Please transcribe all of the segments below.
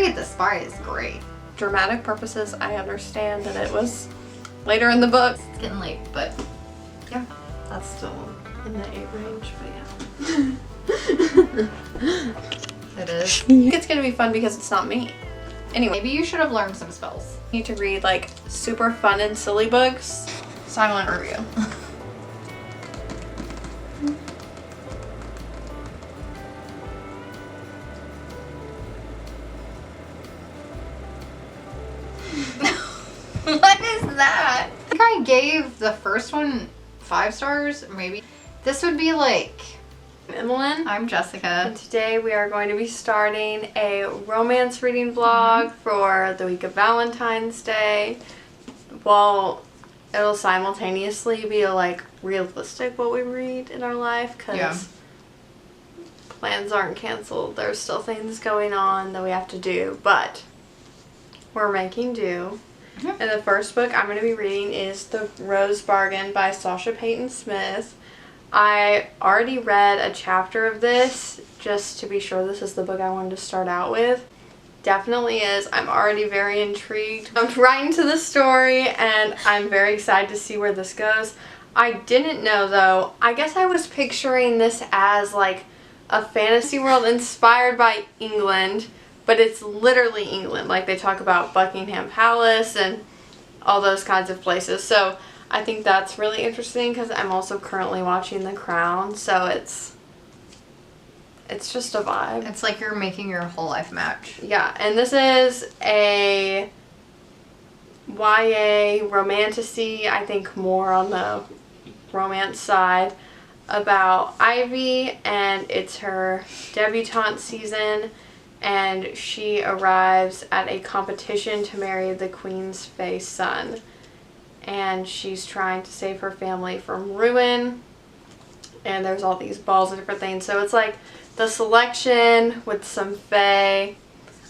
Harriet the Spy is great. Dramatic purposes, I understand that it was later in the book. It's getting late, but yeah. That's still in the 8 range, but yeah. It is. It's gonna be fun because it's not me. Anyway, Maybe you should have learned some spells. I need to read like super fun and silly books. Silent review. What is that? I think I gave the first one 5 stars, maybe. This would be like... Emmalynn. I'm Jessica. And today we are going to be starting a romance reading vlog for the week of Valentine's Day. Well, it'll simultaneously be like realistic what we read in our life because plans aren't canceled. There's still things going on that we have to do, but we're making do. And the first book I'm going to be reading is The Rose Bargain by Sasha Payton Smith. I already read a chapter of this just to be sure this is the book I wanted to start out with. Definitely is. I'm already very intrigued. I'm right into the story and I'm very excited to see where this goes. I didn't know though, I guess I was picturing this as like a fantasy world inspired by England, but it's literally England. Like they talk about Buckingham Palace and all those kinds of places. So I think that's really interesting because I'm also currently watching The Crown, so it's just a vibe. It's like you're making your whole life match. Yeah, and this is a YA romantasy, I think more on the romance side, about Ivy, and it's her debutante season, and she arrives at a competition to marry the Queen's Fae son. And she's trying to save her family from ruin, and there's all these balls of different things. So it's like the selection with some fae.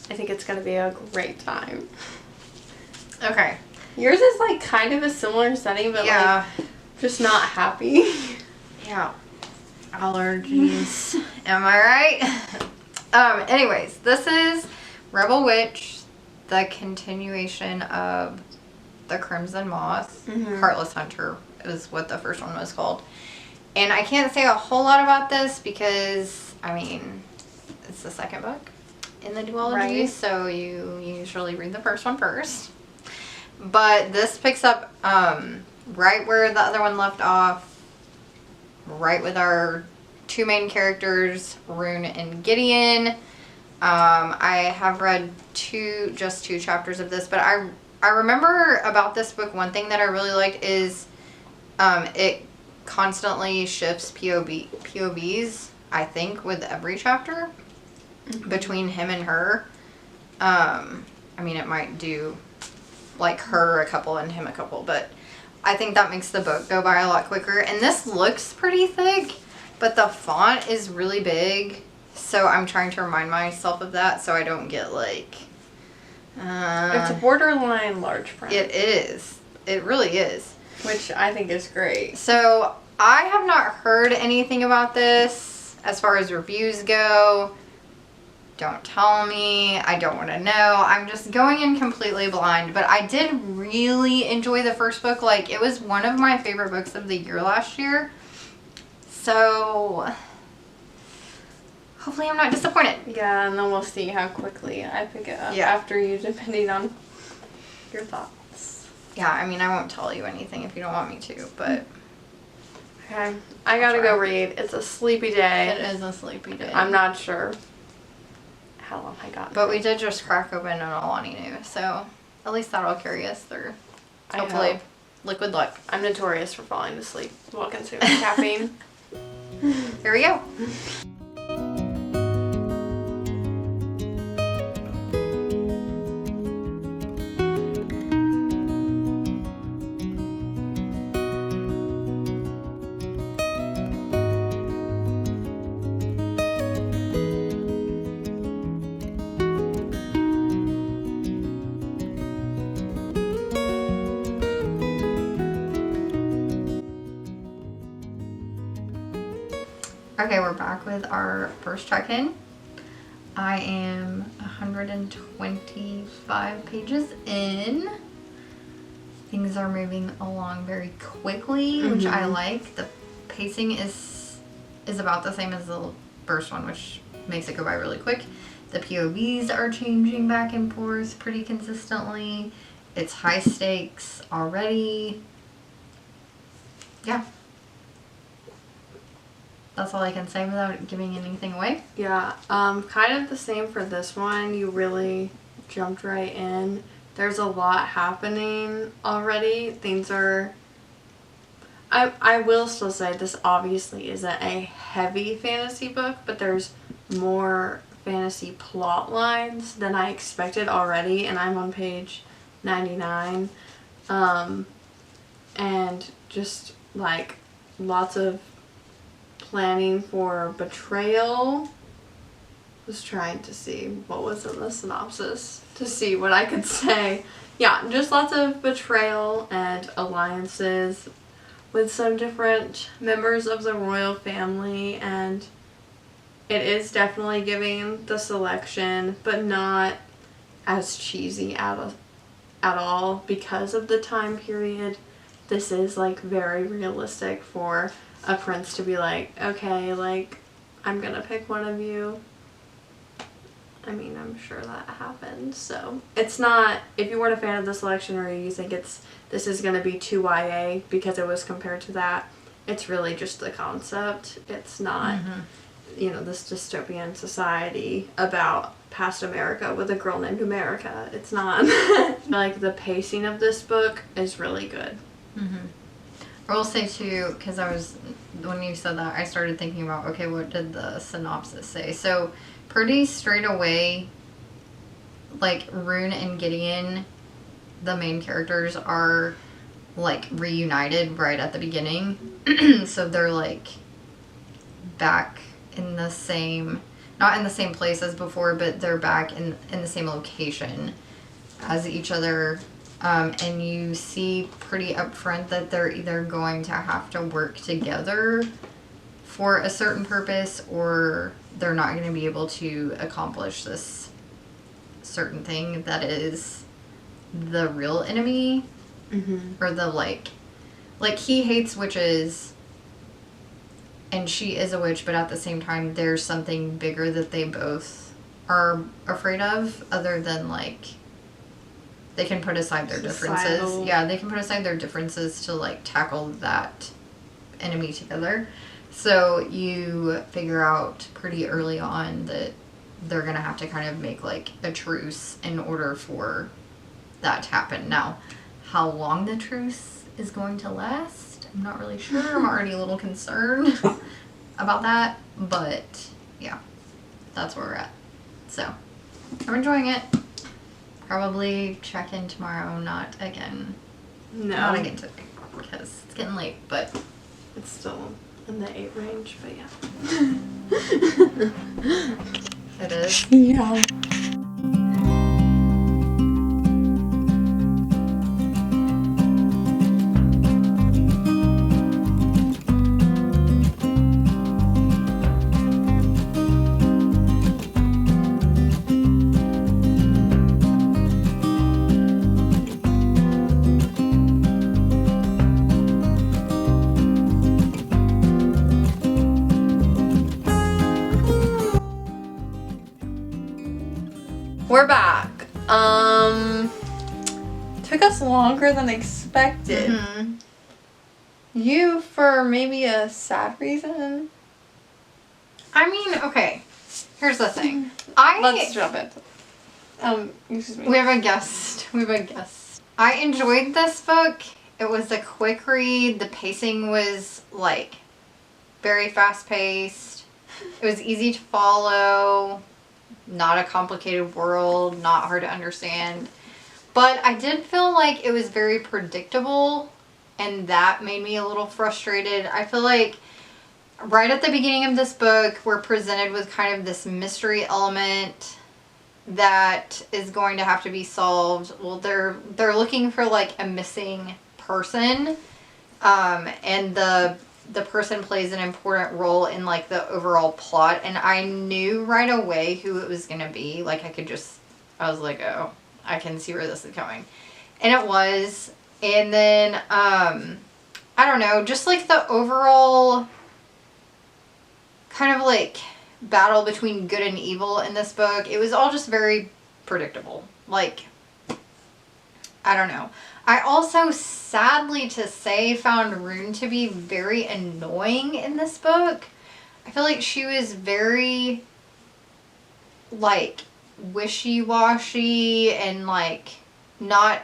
I think it's going to be a great time. Okay. Yours is like kind of a similar setting, but like just not happy. Yeah. Allergies. Am I right? Anyways, this is Rebel Witch, the continuation of The Crimson Moth. Heartless Hunter is what the first one was called. And I can't say a whole lot about this because, I mean, it's the second book in the duology, so you usually read the first one first. But this picks up right where the other one left off, right with our 2 main characters, Rune and Gideon. I have read just two chapters of this, but I remember about this book, one thing that I really liked is it constantly shifts POVs, I think, with every chapter between him and her. I mean, it might do like her a couple and him a couple, but I think that makes the book go by a lot quicker. And this looks pretty thick, but the font is really big, so I'm trying to remind myself of that so I don't get like... it's a borderline large print. It is. It really is. Which I think is great. So, I have not heard anything about this as far as reviews go. Don't tell me. I don't want to know. I'm just going in completely blind. But I did really enjoy the first book. Like, it was one of my favorite books of the year last year. So... hopefully I'm not disappointed. Yeah, and then we'll see how quickly I pick it up after you, depending on your thoughts. Yeah, I mean, I won't tell you anything if you don't want me to, but... Okay, I gotta go read. It's a sleepy day. It is a sleepy day. I'm not sure how long I got. But we did just crack open an Alani Nu, so at least that'll carry us through. Hopefully, liquid luck. I'm notorious for falling asleep while consuming caffeine. Here we go. Okay, we're back with our first check-in. I am 125 pages in. Things are moving along very quickly, which I like. The pacing is about the same as the first one, which makes it go by really quick. The POVs are changing back and forth pretty consistently. It's high stakes already. Yeah. That's all I can say without giving anything away. Yeah, kind of the same for this one. You really jumped right in. There's a lot happening already. Things are... I will still say this obviously isn't a heavy fantasy book, but there's more fantasy plot lines than I expected already, and I'm on page 99. And just like lots of planning for betrayal. Was trying to see what was in the synopsis to see what I could say. Yeah, just lots of betrayal and alliances with some different members of the royal family, and it is definitely giving The Selection, but not as cheesy at all because of the time period. This is like very realistic for a prince to be like, okay, like, I'm gonna pick one of you. I mean, I'm sure that happens, so. It's not, if you weren't a fan of The Selection or you think this is gonna be too YA because it was compared to that, it's really just the concept. It's not, you know, this dystopian society about past America with a girl named America. It's not. Like, the pacing of this book is really good. I will say too, because when you said that, I started thinking about, okay, what did the synopsis say? So, pretty straight away, like, Rune and Gideon, the main characters, are, like, reunited right at the beginning. So they're, like, back in the same, not in the same place as before, but they're back in the same location as each other. And you see pretty upfront that they're either going to have to work together for a certain purpose, or they're not going to be able to accomplish this certain thing that is the real enemy. Or the, like he hates witches and she is a witch, but at the same time there's something bigger that they both are afraid of, other than, like, they can put aside their differences. Yeah, they can put aside their differences to, like, tackle that enemy together. So you figure out pretty early on that they're going to have to kind of make, like, a truce in order for that to happen. Now, how long the truce is going to last, I'm not really sure. I'm already a little concerned about that. But, yeah, that's where we're at. So, I'm enjoying it. Probably check in tomorrow, not again. No. Not again today, because it's getting late, but it's still in the 8 range, but yeah. it is. Yeah. We're back. Took us longer than expected. You, for maybe a sad reason? I mean, okay. Here's the thing. Let's jump in. Excuse me. We have a guest. I enjoyed this book. It was a quick read. The pacing was, like, very fast paced. It was easy to follow. Not a complicated world, not hard to understand. But I did feel like it was very predictable, and that made me a little frustrated. I feel like right at the beginning of this book, we're presented with kind of this mystery element that is going to have to be solved. Well, they're looking for, like, a missing person, and the the person plays an important role in like the overall plot, and I knew right away who it was gonna be. Like I was like, oh, I can see where this is going. And it was. And then I don't know, just like the overall kind of like battle between good and evil in this book, it was all just very predictable. Like, I don't know. I also, sadly to say, found Rune to be very annoying in this book. I feel like she was very, like, wishy-washy and, like, not...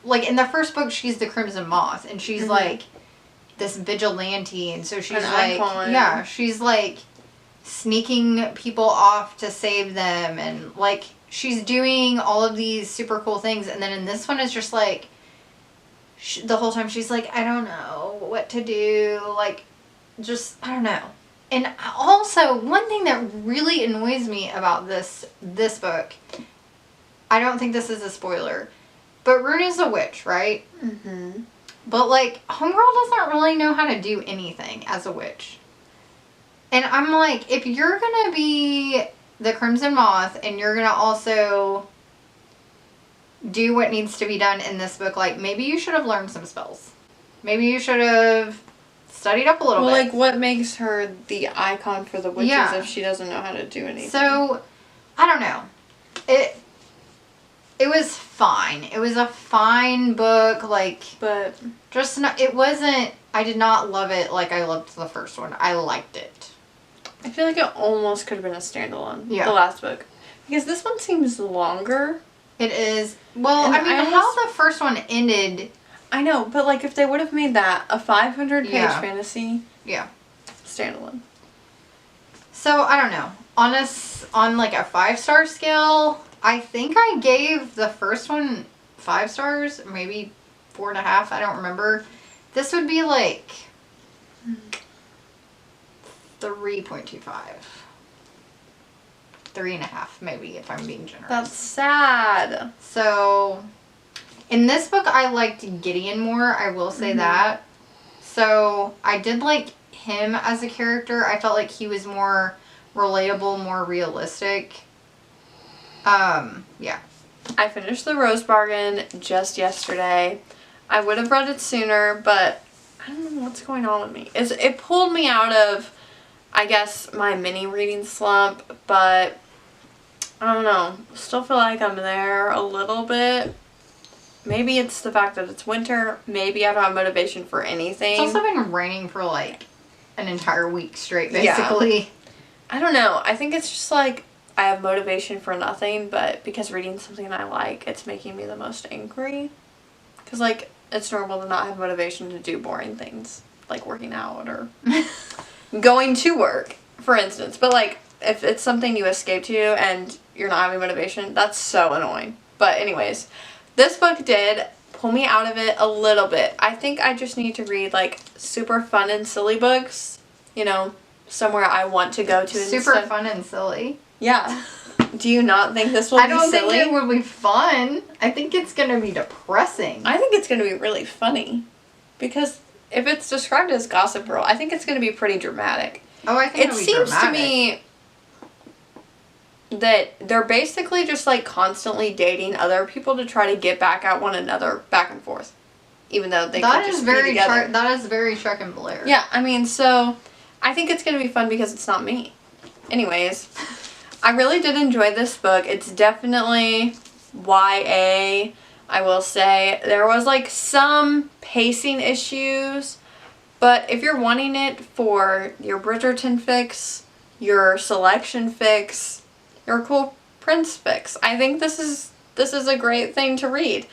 Like, in the first book, she's the Crimson Moth, and she's, like, this vigilante, and so she's, like... icon. Yeah, she's, like, sneaking people off to save them, and, like... She's doing all of these super cool things, and then in this one it's just like, the whole time she's like, I don't know what to do, like, just, I don't know. And also, one thing that really annoys me about this book, I don't think this is a spoiler, but Rune is a witch, right? Mm-hmm. But, like, Homegirl doesn't really know how to do anything as a witch. And I'm like, if you're gonna be the Crimson Moth, and you're gonna also do what needs to be done in this book, like, maybe you should have learned some spells. Maybe you should have studied up a little bit. Well, like, what makes her the icon for the witches if she doesn't know how to do anything? So, I don't know. It was fine. It was a fine book, like, but just not, it wasn't, I did not love it like I loved the first one. I liked it. I feel like it almost could have been a standalone. Yeah. The last book. Because this one seems longer. It is. Well, And I mean, how the first one ended. I know, but like if they would have made that a 500-page fantasy. Yeah. Standalone. So, I don't know. On like a 5-star scale, I think I gave the first one 5 stars, maybe 4.5. I don't remember. This would be like 3.25. 3.5 maybe, if I'm being generous. That's sad. So, in this book, I liked Gideon more, I will say that. So, I did like him as a character. I felt like he was more relatable, more realistic. Yeah. I finished The Rose Bargain just yesterday. I would have read it sooner, but I don't know what's going on with me. It pulled me out of, I guess, my mini reading slump, but I don't know. Still feel like I'm there a little bit. Maybe it's the fact that it's winter. Maybe I don't have motivation for anything. It's also been raining for like an entire week straight, basically. Yeah. I don't know. I think it's just like I have motivation for nothing, but because reading something I like, it's making me the most angry. Because, like, it's normal to not have motivation to do boring things, like working out or going to work, for instance. But, like, if it's something you escape to and you're not having motivation, that's so annoying. But anyways, this book did pull me out of it a little bit. I think I just need to read, like, super fun and silly books, you know, somewhere I want to go to. Super fun and silly. Yeah. Do you not think this will be silly? I don't think it will be fun. I think it's going to be depressing. I think it's going to be really funny. Because if it's described as Gossip Girl, I think it's going to be pretty dramatic. Oh, I think it seems to me that they're basically just like constantly dating other people to try to get back at one another back and forth. Even though they could just be together. That is very Shrek and Blair. Yeah, I mean, so I think it's going to be fun because it's not me. Anyways, I really did enjoy this book. It's definitely YA, I will say. There was like some pacing issues, but if you're wanting it for your Bridgerton fix, your Selection fix, your Cool Prince fix, I think this is a great thing to read.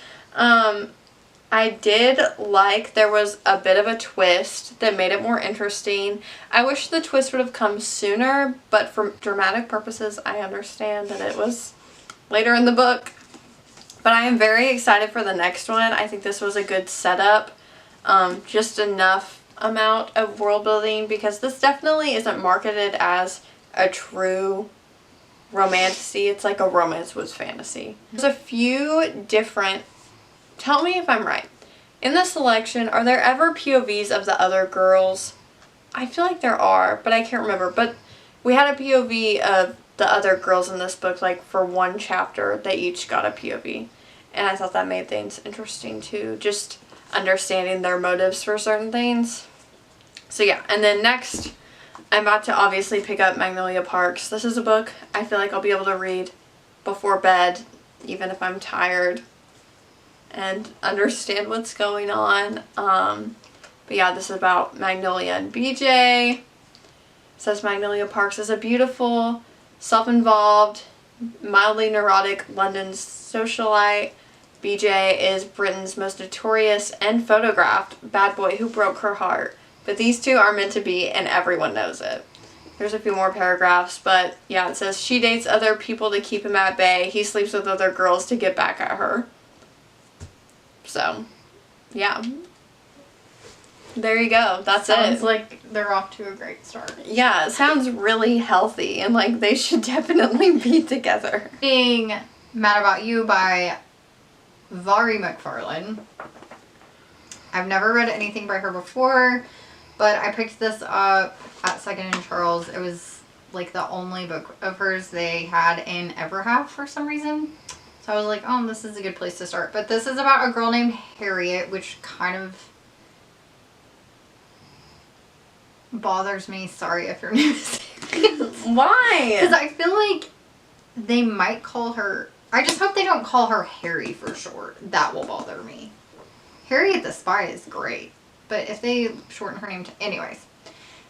I did like there was a bit of a twist that made it more interesting. I wish the twist would have come sooner, but for dramatic purposes, I understand that it was later in the book. But I am very excited for the next one. I think this was a good setup. Just enough amount of world building, because this definitely isn't marketed as a true romantasy. It's like a romance with fantasy. There's a few different... Tell me if I'm right. In the selection, are there ever POVs of the other girls? I feel like there are, but I can't remember. But we had a POV of the other girls in this book, like for one chapter, they each got a POV. And I thought that made things interesting too, just understanding their motives for certain things. So yeah, and then next, I'm about to obviously pick up Magnolia Parks. This is a book I feel like I'll be able to read before bed, even if I'm tired, and understand what's going on. But yeah, this is about Magnolia and BJ. It says Magnolia Parks is a beautiful, self-involved, mildly neurotic London socialite. BJ is Britain's most notorious and photographed bad boy who broke her heart. But these two are meant to be, and everyone knows it. There's a few more paragraphs, but yeah, it says she dates other people to keep him at bay. He sleeps with other girls to get back at her. So, yeah. There you go. That's it. Sounds like they're off to a great start. Yeah, it sounds really healthy, and like they should definitely be together. Being Mad About You by Vari McFarlane. I've never read anything by her before, but I picked this up at Second and Charles. It was like the only book of hers they had in Everhalf for some reason. So I was like, oh, this is a good place to start. But this is about a girl named Harriet, which kind of bothers me. Sorry if your name is Harriet. Why? Because I feel like they might call her... I just hope they don't call her Harry for short. That will bother me. Harriet the Spy is great. But if they shorten her name to... Anyways.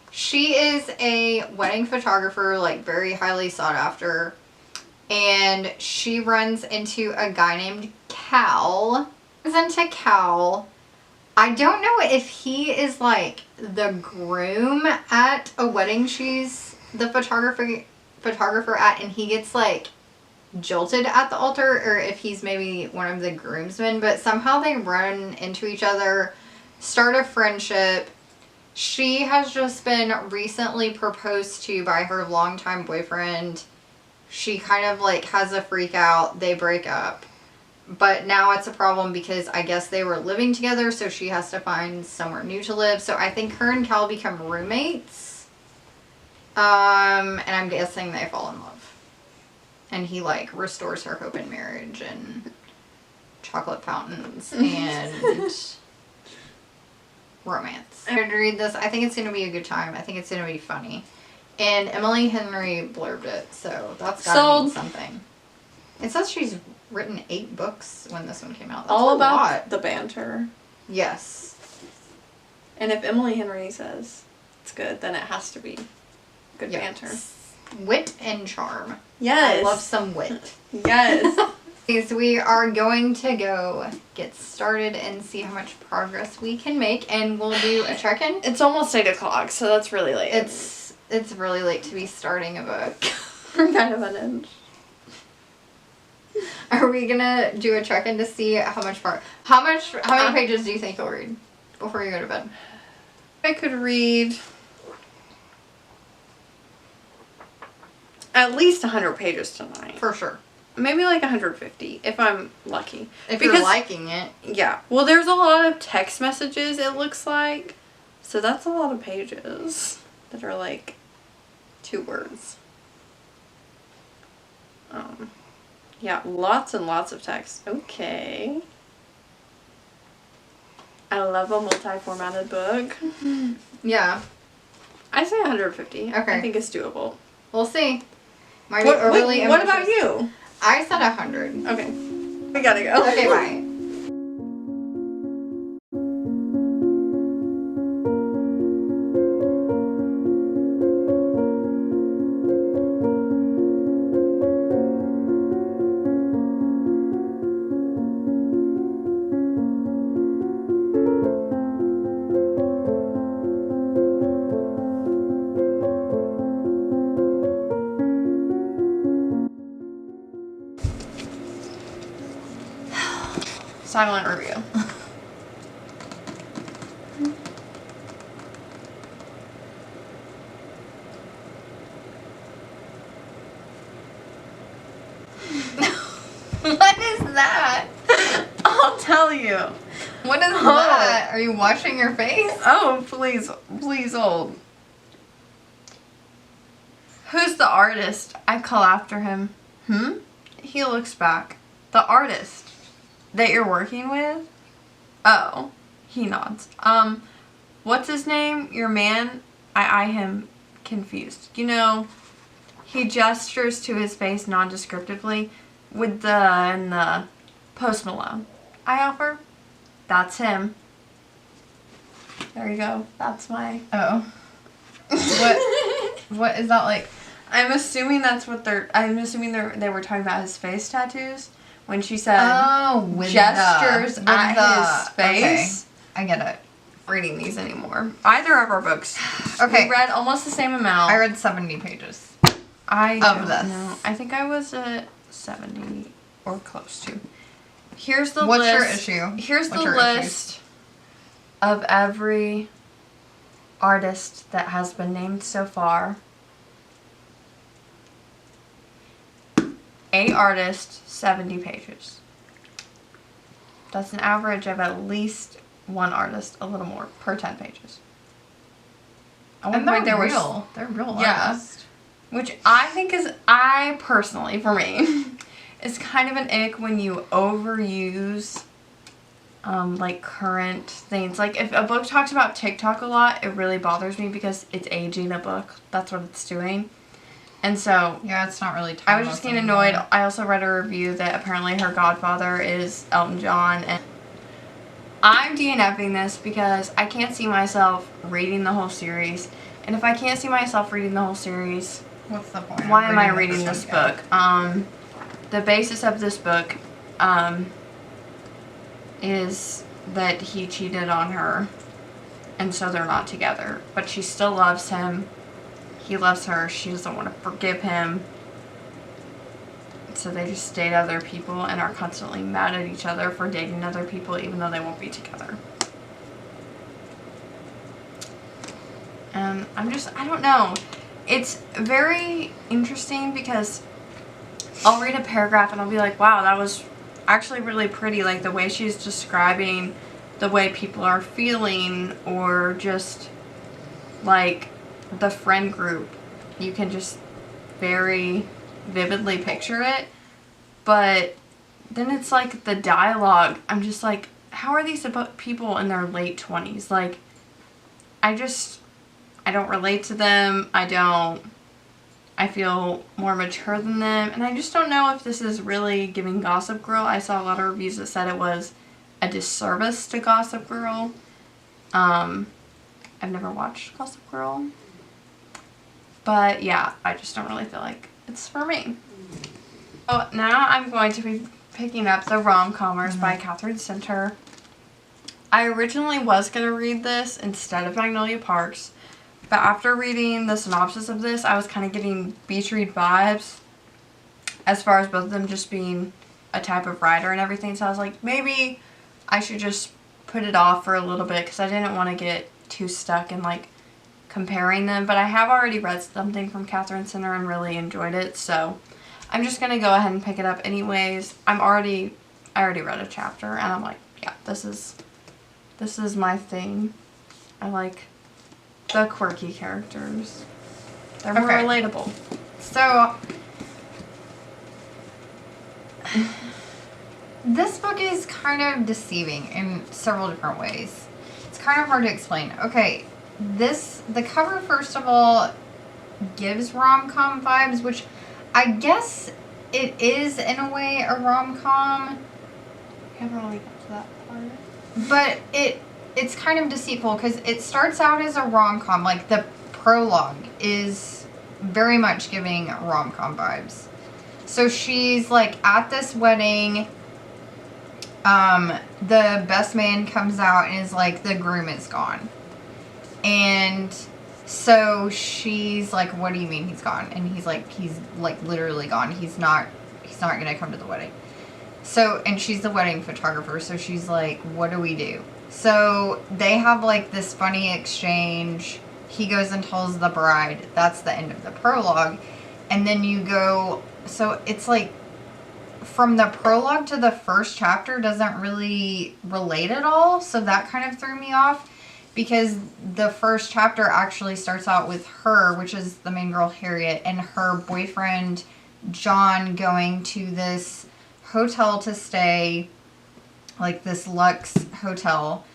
She is a wedding photographer, like very highly sought after. And she runs into a guy named Cal. I don't know if he is like the groom at a wedding she's the photographer at, and he gets like jilted at the altar, or if he's maybe one of the groomsmen, but somehow they run into each other, start a friendship. She has just been recently proposed to by her longtime boyfriend. She kind of like has a freak out. They break up. But now it's a problem because I guess they were living together, so she has to find somewhere new to live. So I think her and Cal become roommates. And I'm guessing they fall in love. And he like restores her hope in marriage and chocolate fountains and romance. I'm going to read this. I think it's going to be a good time. I think it's going to be funny. And Emily Henry blurbed it, so that's gotta mean something. It says she's written 8 books when this one came out. That's all about lot. the banter. Yes. And if Emily Henry says it's good, then it has to be good banter. Wit and charm. Yes. I love some wit. Yes. So we are going to go get started and see how much progress we can make, and we'll do a check-in. It's almost 8 o'clock, so that's really late. It's really late to be starting a book. We're kind of unhinged. Are we gonna do a check-in to see how many pages do you think you'll read before you go to bed? I could read at least 100 pages tonight. For sure. Maybe like 150 if I'm lucky. If you're liking it. Yeah. Well, there's a lot of text messages, it looks like. So that's a lot of pages that are like 2 words. Yeah, lots and lots of text. Okay. I love a multi-formatted book. Yeah. I say 150. Okay. I think it's doable. We'll see. Might be overly ambitious. What about you? I said 100. Okay. We gotta go. Okay, bye. Silent review. What is that? I'll tell you. What is that? Are you washing your face? Oh, please hold. Who's the artist? I call after him. He looks back. The artist that you're working with? Oh, he nods. What's his name? Your man? I eye him confused. You know, he gestures to his face non-descriptively with the and the Post Malone. I offer. That's him. There you go. That's my... Oh. What is that like? I'm assuming that's what they were talking about his face tattoos when she said with gestures at his face. Okay. I get it. Reading these anymore. Either of our books. Okay. We read almost the same amount. I read 70 pages. I of don't this. know. I think I was at 70 or close to. Here's the What's list. your issue? Here's What's the your list issues? of every artist that has been named so far. 8 artists, 70 pages. That's an average of at least one artist, a little more, per 10 pages. At one And they're point there real. They're real Yeah. artists. Which I think is, I personally, for me, is kind of an ick when you overuse, like, current things. Like, if a book talks about TikTok a lot, it really bothers me because it's aging a book. That's what it's doing. And so... Yeah, it's not really I was just getting annoyed. I also read a review that apparently her godfather is Elton John, and I'm DNFing this because I can't see myself reading the whole series. And if I can't see myself reading the whole series... What's the point? Why am I reading this book? The basis of this book is that he cheated on her, and so they're not together. But she still loves him. He loves her. She doesn't want to forgive him. So they just date other people and are constantly mad at each other for dating other people even though they won't be together. And I don't know. It's very interesting because I'll read a paragraph and I'll be like, wow, that was actually really pretty. Like the way she's describing the way people are feeling, or just like the friend group. You can just very vividly picture it. But then it's like the dialogue. I'm just like, how are these people in their late 20s? Like, I don't relate to them. I feel more mature than them. And I just don't know if this is really giving Gossip Girl. I saw a lot of reviews that said it was a disservice to Gossip Girl. I've never watched Gossip Girl. But yeah, I just don't really feel like it's for me. So now I'm going to be picking up The Rom-Commers by Catherine Center. I originally was going to read this instead of Magnolia Parks. But after reading the synopsis of this, I was kind of getting beach read vibes as far as both of them just being a type of writer and everything. So I was like, maybe I should just put it off for a little bit because I didn't want to get too stuck in like comparing them. But I have already read something from Catherine Center and really enjoyed it. So I'm just going to go ahead and pick it up anyways. I already read a chapter and I'm like, yeah, this is my thing. I like the quirky characters. They're more relatable. So, this book is kind of deceiving in several different ways. It's kind of hard to explain. Okay, the cover, first of all, gives rom-com vibes, which I guess it is in a way a rom-com. I haven't really got to that part. But it's kind of deceitful because it starts out as a rom-com. Like, the prologue is very much giving rom-com vibes. So she's, like, at this wedding. The best man comes out and is like, the groom is gone. And so she's like, what do you mean he's gone? And he's like, literally gone. He's not going to come to the wedding. So, and she's the wedding photographer. So she's like, what do we do? So they have like this funny exchange. He goes and tells the bride. That's the end of the prologue. And then you go, so it's like from the prologue to the first chapter doesn't really relate at all. So that kind of threw me off. Because the first chapter actually starts out with her, which is the main girl, Harriet, and her boyfriend, John, going to this hotel to stay, like this luxe hotel,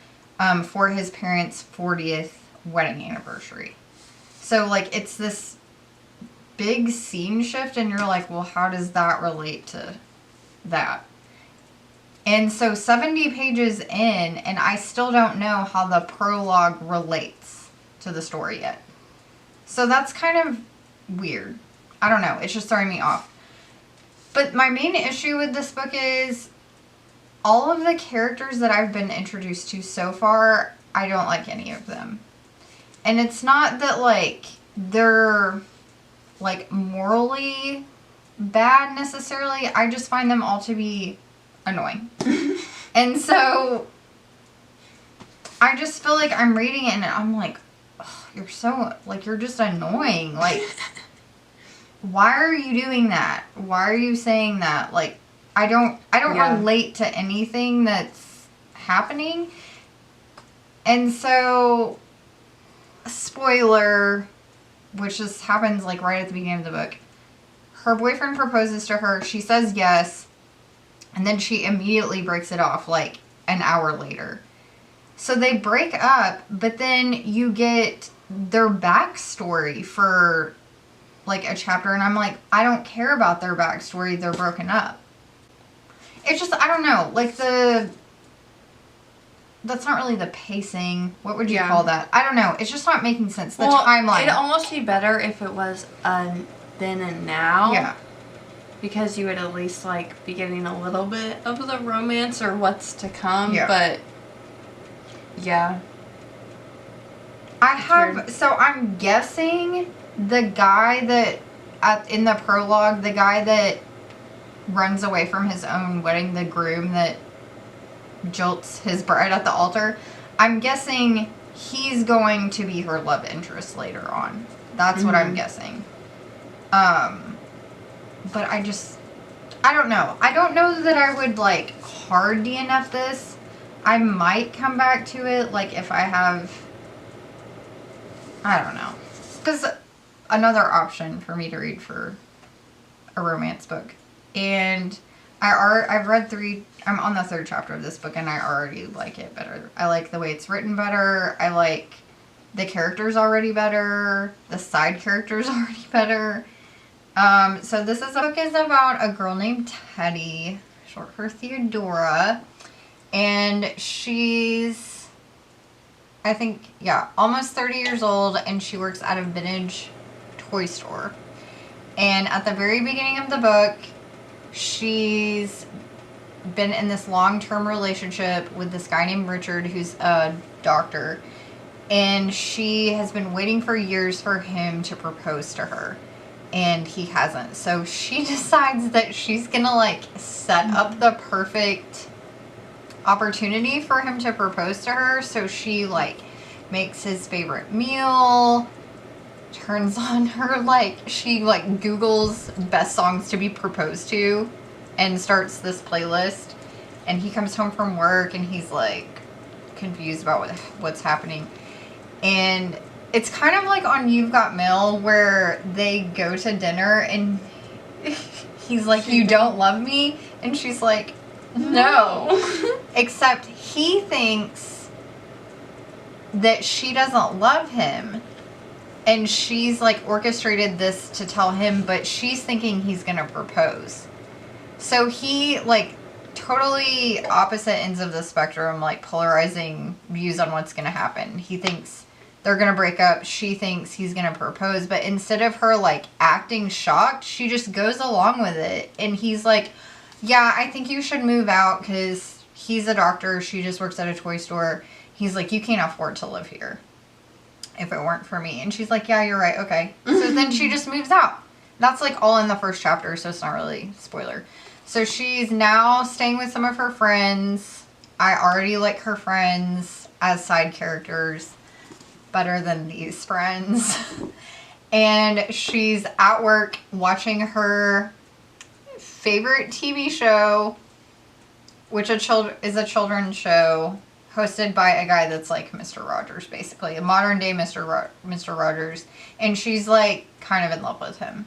for his parents' 40th wedding anniversary. So, like, it's this big scene shift, and you're like, well, how does that relate to that? And so 70 pages in, and I still don't know how the prologue relates to the story yet. So that's kind of weird. I don't know. It's just throwing me off. But my main issue with this book is all of the characters that I've been introduced to so far, I don't like any of them. And it's not that, like, they're, like, morally bad necessarily. I just find them all to be annoying. And so I just feel like I'm reading it and I'm like, oh, you're so, like, you're just annoying. Like, why are you doing that? Why are you saying that? Like, I don't relate to anything that's happening. And so, spoiler, which just happens like right at the beginning of the book, her boyfriend proposes to her. She says yes. And then she immediately breaks it off, like, an hour later. So they break up, but then you get their backstory for, like, a chapter. And I'm like, I don't care about their backstory. They're broken up. It's just, I don't know. Like, that's not really the pacing. What would you call that? I don't know. It's just not making sense. The timeline. It'd almost be better if it was then and now. Yeah. Because you would at least, like, be getting a little bit of the romance or what's to come. Yeah. But, yeah. So I'm guessing the guy that, in the prologue, the guy that runs away from his own wedding, the groom that jilts his bride at the altar, I'm guessing he's going to be her love interest later on. That's what I'm guessing. But I don't know. I don't know that I would, like, hard DNF this. I might come back to it, like, if I don't know. Because another option for me to read for a romance book. And I've read I'm on the 3rd chapter of this book, and I already like it better. I like the way it's written better. I like the characters already better. The side characters already better. So this book is about a girl named Teddy, short for Theodora, and she's, I think, almost 30 years old, and she works at a vintage toy store. And at the very beginning of the book, she's been in this long-term relationship with this guy named Richard, who's a doctor, and she has been waiting for years for him to propose to her. And he hasn't. So she decides that she's gonna, like, set up the perfect opportunity for him to propose to her. So she, like, makes his favorite meal, turns on her, like, she, like, Googles best songs to be proposed to and starts this playlist. And he comes home from work and he's, like, confused about what's happening. And it's kind of like on You've Got Mail, where they go to dinner and he's like, you don't love me? And she's like, no. Except he thinks that she doesn't love him. And she's, like, orchestrated this to tell him, but she's thinking he's going to propose. So he, like, totally opposite ends of the spectrum, like, polarizing views on what's going to happen. He thinks they're going to break up. She thinks he's going to propose. But instead of her, like, acting shocked, she just goes along with it. And he's like, yeah, I think you should move out because he's a doctor. She just works at a toy store. He's like, you can't afford to live here if it weren't for me. And she's like, yeah, you're right. Okay. So then she just moves out. That's, like, all in the first chapter, so it's not really spoiler. So she's now staying with some of her friends. I already like her friends as side characters better than these friends. And she's at work watching her favorite TV show, which is a children's show hosted by a guy that's like Mr. Rogers, basically. A modern day Mr. Rogers. And she's like kind of in love with him.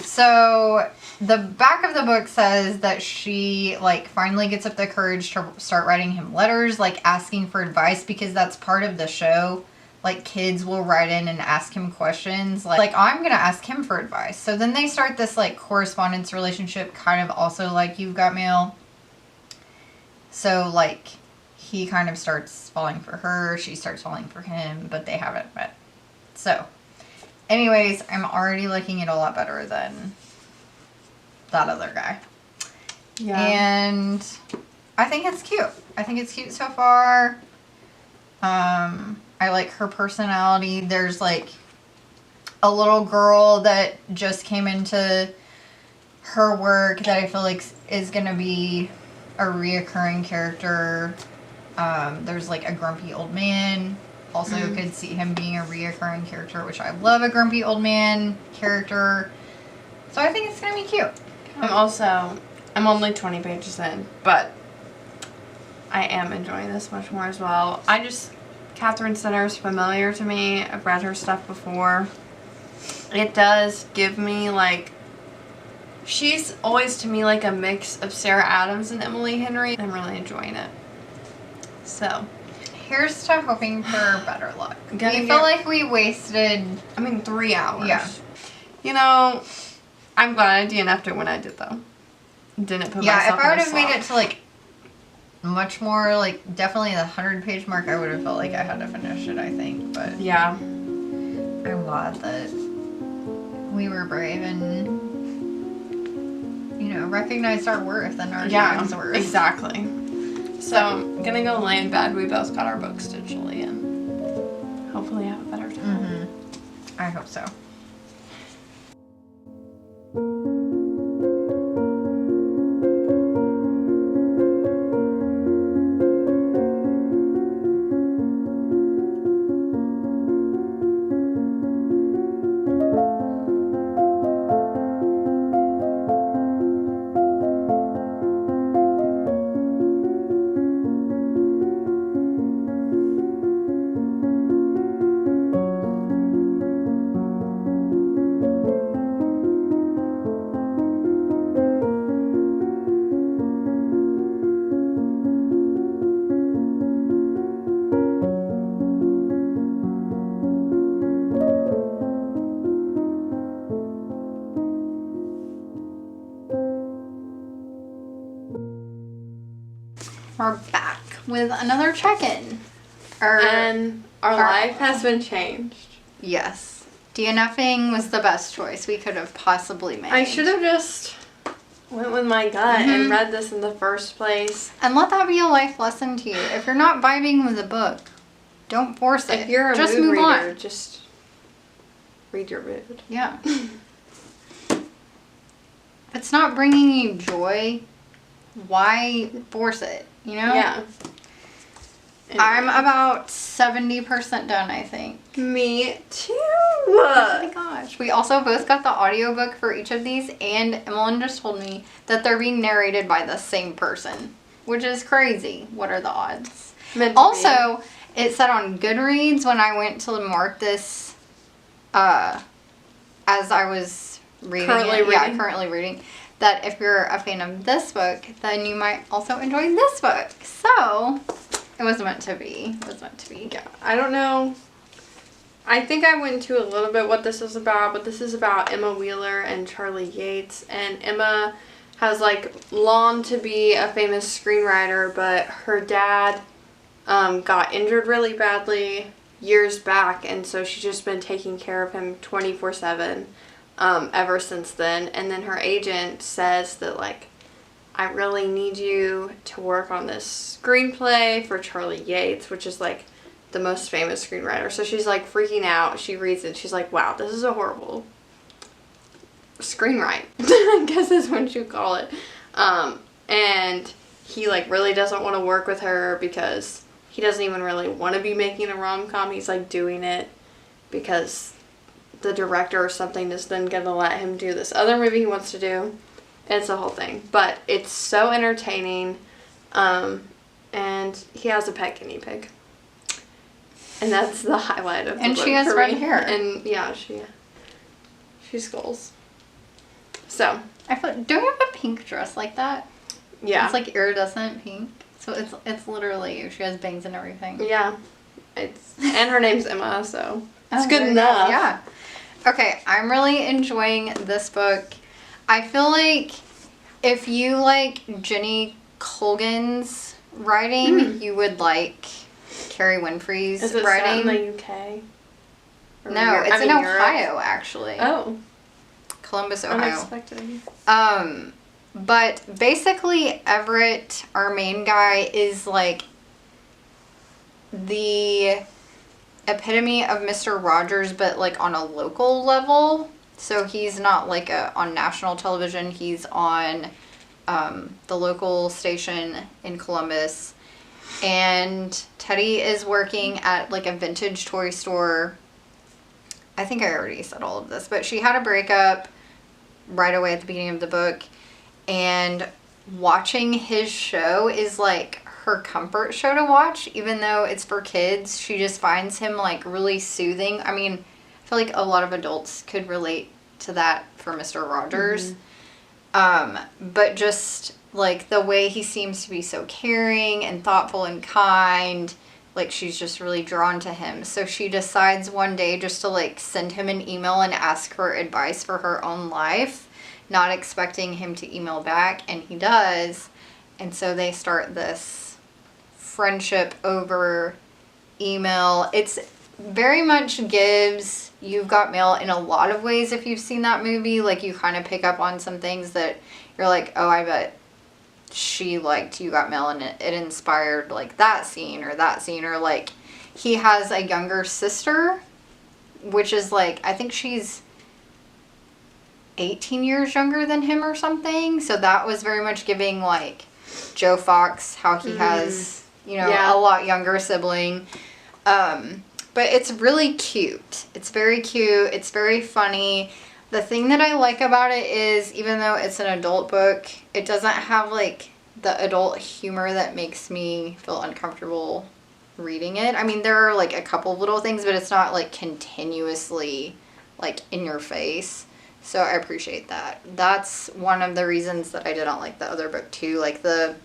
So the back of the book says that she like finally gets up the courage to start writing him letters, like asking for advice, because that's part of the show. Like kids will write in and ask him questions. Like I'm going to ask him for advice. So then they start this like correspondence relationship, kind of also like You've Got Mail. So like he kind of starts falling for her. She starts falling for him, but they haven't met. So anyways, I'm already liking it a lot better than that other guy. Yeah. And I think it's cute. I think it's cute so far. I like her personality. There's like a little girl that just came into her work that I feel like is going to be a reoccurring character. There's like a grumpy old man. Also could see him being a reoccurring character, which I love a grumpy old man character. So I think it's going to be cute. I'm only 20 pages in, but I am enjoying this much more as well. Catherine Center's familiar to me. I've read her stuff before. It does give me like, she's always to me like a mix of Sarah Adams and Emily Henry. I'm really enjoying it. So, here's to hoping for better luck. We feel like we wasted... 3 hours. Yeah. You know, I'm glad I DNF'd it when I did though. Didn't put myself in a slot. Yeah, if I would have made it to like much more, like definitely the 100-page mark, I would have felt like I had to finish it, I think. But yeah, I'm glad that we were brave and, you know, recognized our worth and our time's worth. Exactly. So I'm gonna go lay in bed. We both got our books digitally and hopefully have a better time. I hope so. We're back with another check-in. And our life has been changed. Yes. DNFing was the best choice we could have possibly made. I should have just went with my gut and read this in the first place. And let that be a life lesson to you. If you're not vibing with a book, don't force it. If you're a just mood move reader, on. just read your mood. Yeah. If it's not bringing you joy, why force it? You know? Yeah. Anyway. I'm about 70% done, I think. Me too. Oh my gosh. We also both got the audiobook for each of these, and Emmalynn just told me that they're being narrated by the same person, which is crazy. What are the odds? Also, it said on Goodreads when I went to mark this as I was reading currently reading, that if you're a fan of this book, then you might also enjoy this book. So, it was meant to be. It was meant to be. Yeah, I don't know. I think I went into a little bit what this is about, but this is about Emma Wheeler and Charlie Yates. And Emma has like longed to be a famous screenwriter, but her dad got injured really badly years back, and so she's just been taking care of him 24/7 ever since then. And then her agent says that like, I really need you to work on this screenplay for Charlie Yates, which is like the most famous screenwriter. So she's like freaking out. She reads it. She's like, wow, this is a horrible screenwrite, I guess is what you call it. And he like really doesn't want to work with her because he doesn't even really want to be making a rom-com. He's like doing it because the director or something is then going to let him do this other movie he wants to do. It's a whole thing. But it's so entertaining. And he has a pet guinea pig. And that's the highlight of the And book she has for red me. hair. And yeah, she skulls. So. don't you have a pink dress like that? Yeah. It's like iridescent pink. So it's literally, she has bangs and everything. Yeah. And her name's Emma, so it's Oh, good enough. Yeah. Okay, I'm really enjoying this book. I feel like if you like Jenny Colgan's writing, you would like Carrie Winfrey's Is it writing. set in the UK? No, it's in Ohio, actually. Oh. Columbus, Ohio. Unexpected. But basically Everett, our main guy, is like the epitome of Mr. Rogers, but like on a local level. So he's not like on national television. He's on the local station in Columbus. And Teddy is working at like a vintage toy store. I think I already said all of this, but she had a breakup right away at the beginning of the book. And watching his show is like her comfort show to watch, even though it's for kids. She just finds him like really soothing. I mean, I feel like a lot of adults could relate to that for Mr. Rogers. But just like the way he seems to be so caring and thoughtful and kind, like she's just really drawn to him. So she decides one day just to like send him an email and ask for advice for her own life, not expecting him to email back, and he does. And so they start this friendship over email. It's very much gives You've Got Mail in a lot of ways. If you've seen that movie, like you kind of pick up on some things that you're like, oh, I bet she liked You Got Mail, and it inspired like that scene, or like he has a younger sister, which is like, I think she's 18 years younger than him or something. So that was very much giving like Joe Fox, how he has, you know, a lot younger sibling. But it's really cute. It's very cute. It's very funny. The thing that I like about it is, even though it's an adult book, it doesn't have like the adult humor that makes me feel uncomfortable reading it. I mean, there are like a couple little things, but it's not like continuously like in your face. So I appreciate that. That's one of the reasons that I didn't like the other book too. Like the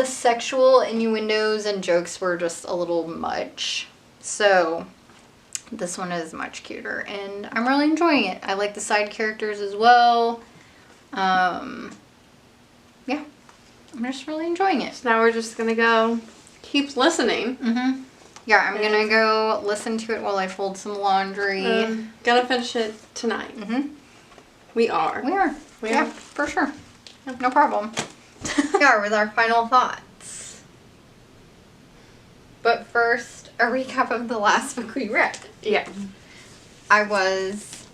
sexual innuendos and jokes were just a little much. So this one is much cuter, and I'm really enjoying it. I like the side characters as well. Yeah, I'm just really enjoying it. So now we're just gonna go keep listening. Yeah, I'm gonna go listen to it while I fold some laundry. Gonna finish it tonight. We are. Yeah, for sure. No problem. We are with our final thoughts. But first, a recap of the last book we read. Yeah. I was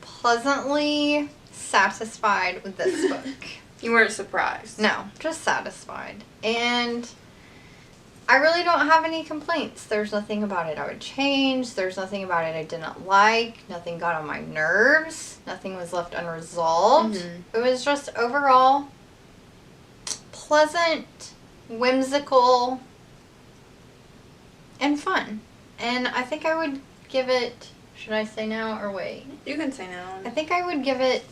pleasantly satisfied with this book. You weren't surprised. No, just satisfied. And I really don't have any complaints. There's nothing about it I would change. There's nothing about it I didn't like. Nothing got on my nerves. Nothing was left unresolved. It was just overall pleasant, whimsical, and fun. And I think I would give it, should I say now or wait? You can say now. I think I would give it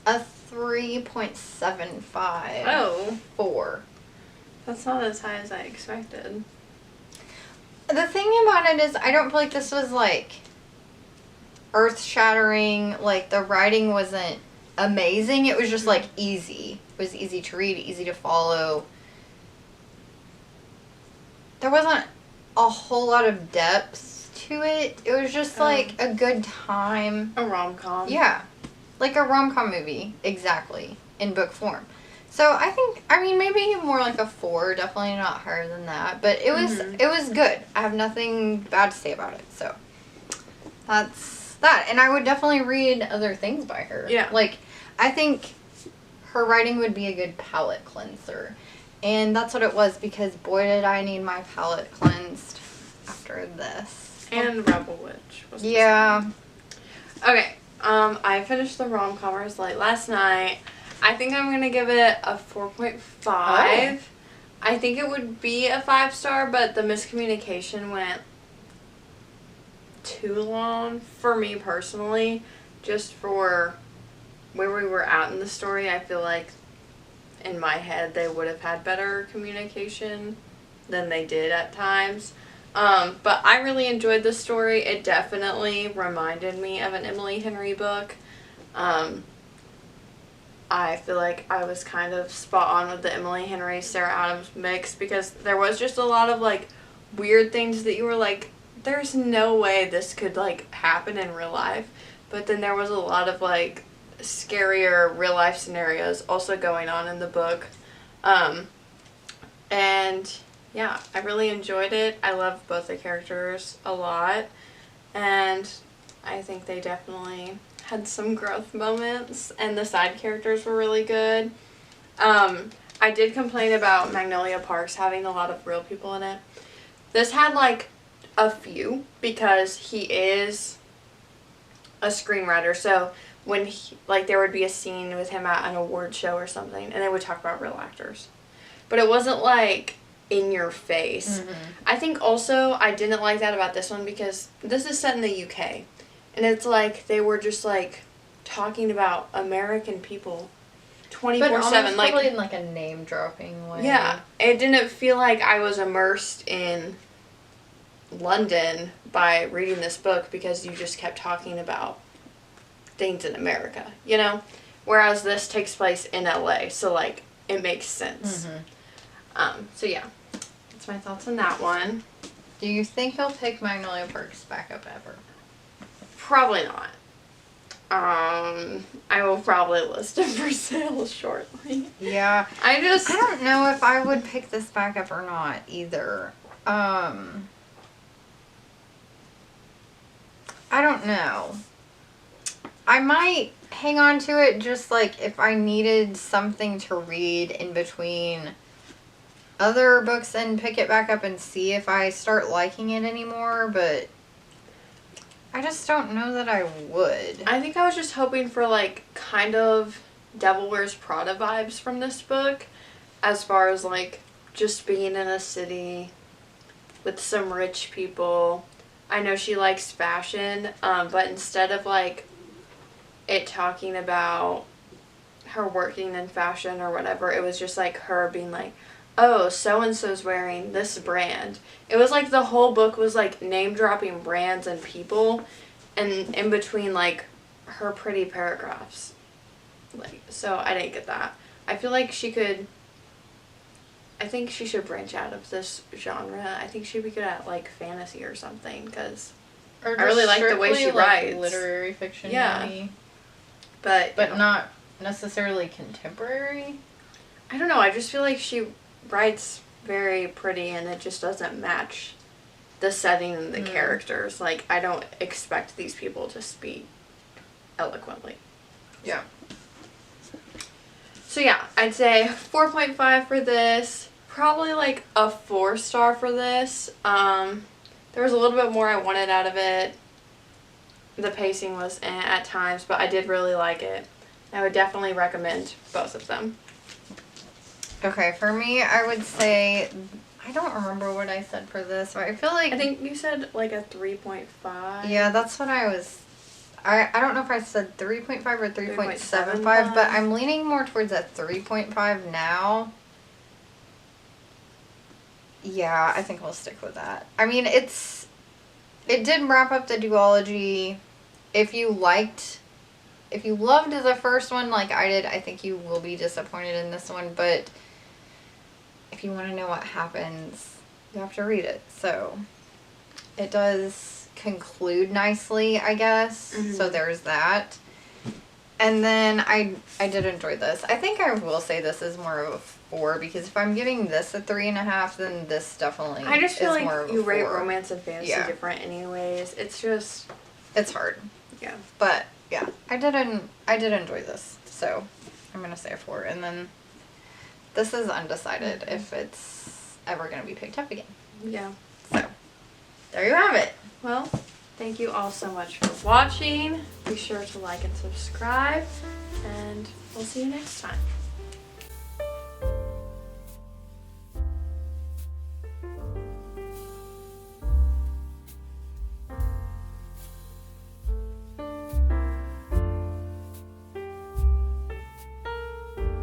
a 3.75. Oh. 4. That's not as high as I expected. The thing about it is, I don't feel like this was like earth-shattering. Like the writing wasn't amazing. It was just like easy. It was easy to read, easy to follow. There wasn't a whole lot of depth to it. It was just like a good time. A rom-com. Yeah. Like a rom-com movie. Exactly. In book form. So I think, I mean, maybe more like a 4. Definitely not higher than that. But it was good. I have nothing bad to say about it. So that's that. And I would definitely read other things by her. Yeah. Like, I think her writing would be a good palate cleanser. And that's what it was, because boy did I need my palate cleansed after this. And Rebel Witch. Was Yeah. Okay. I finished the rom-comers late last night. I think I'm going to give it a 4.5. Oh. I think it would be a 5-star, but the miscommunication went too long for me personally. Just for where we were at in the story, I feel like in my head they would have had better communication than they did at times. But I really enjoyed the story. It definitely reminded me of an Emily Henry book. I feel like I was kind of spot on with the Emily Henry Sarah Adams mix, because there was just a lot of like weird things that you were like, there's no way this could like happen in real life. But then there was a lot of like scarier real life scenarios also going on in the book. And yeah, I really enjoyed it. I love both the characters a lot, and I think they definitely had some growth moments, and the side characters were really good. I did complain about Magnolia Parks having a lot of real people in it. This had like a few, because he is a screenwriter, so when there would be a scene with him at an award show or something, and they would talk about real actors. But it wasn't like in your face. Mm-hmm. I think also I didn't like that about this one, because this is set in the UK, and it's like they were just like talking about American people 24/7, like probably in like a name dropping way. Yeah, it didn't feel like I was immersed in London by reading this book, because you just kept talking about things in America, you know? Whereas this takes place in LA, so like it makes sense. Mm-hmm. So yeah, that's my thoughts on that one. Do you think he'll pick Magnolia Parks back up ever? Probably not. I will probably list it for sale shortly. Yeah. I don't know if I would pick this back up or not either. I don't know. I might hang on to it just like if I needed something to read in between other books and pick it back up and see if I start liking it anymore, but I just don't know that I would. I think I was just hoping for like kind of Devil Wears Prada vibes from this book, as far as like just being in a city with some rich people. I know she likes fashion, but instead of like it talking about her working in fashion or whatever, it was just like her being like, oh, so-and-so's wearing this brand. It was like the whole book was like name-dropping brands and people, and in between like her pretty paragraphs. Like, so I didn't get that. I feel like I think she should branch out of this genre. I think she'd be good at like fantasy or something, because I really like the way she writes. Literary fiction. Yeah. Maybe. But not necessarily contemporary. I don't know. I just feel like she writes very pretty, and it just doesn't match the setting and the characters. Like, I don't expect these people to speak eloquently. Yeah. So yeah, I'd say 4.5 for this. Probably like a 4-star for this. There was a little bit more I wanted out of it. The pacing was at times, but I did really like it. I would definitely recommend both of them. Okay, for me, I would say, I don't remember what I said for this, but I feel like... I think you said like a 3.5. Yeah, that's what I was... I don't know if I said 3.5 or 3.75, but I'm leaning more towards a 3.5 now. Yeah, I think we'll stick with that. I mean, it did wrap up the duology. If you loved the first one like I did, I think you will be disappointed in this one, but if you want to know what happens, you have to read it. So it does conclude nicely, I guess. Mm-hmm. So there's that. And then I did enjoy this. I think I will say this is more of a 4, because if I'm giving this a 3.5, then this definitely I just feel is like more of a you 4. rate romance and fantasy different anyways. It's hard. Yeah. But yeah, I did enjoy this. So I'm gonna say a 4, and then this is undecided if it's ever gonna be picked up again. Yeah. So there you have it. Well, Thank you all so much for watching. Be sure to like and subscribe, and we'll see you next time.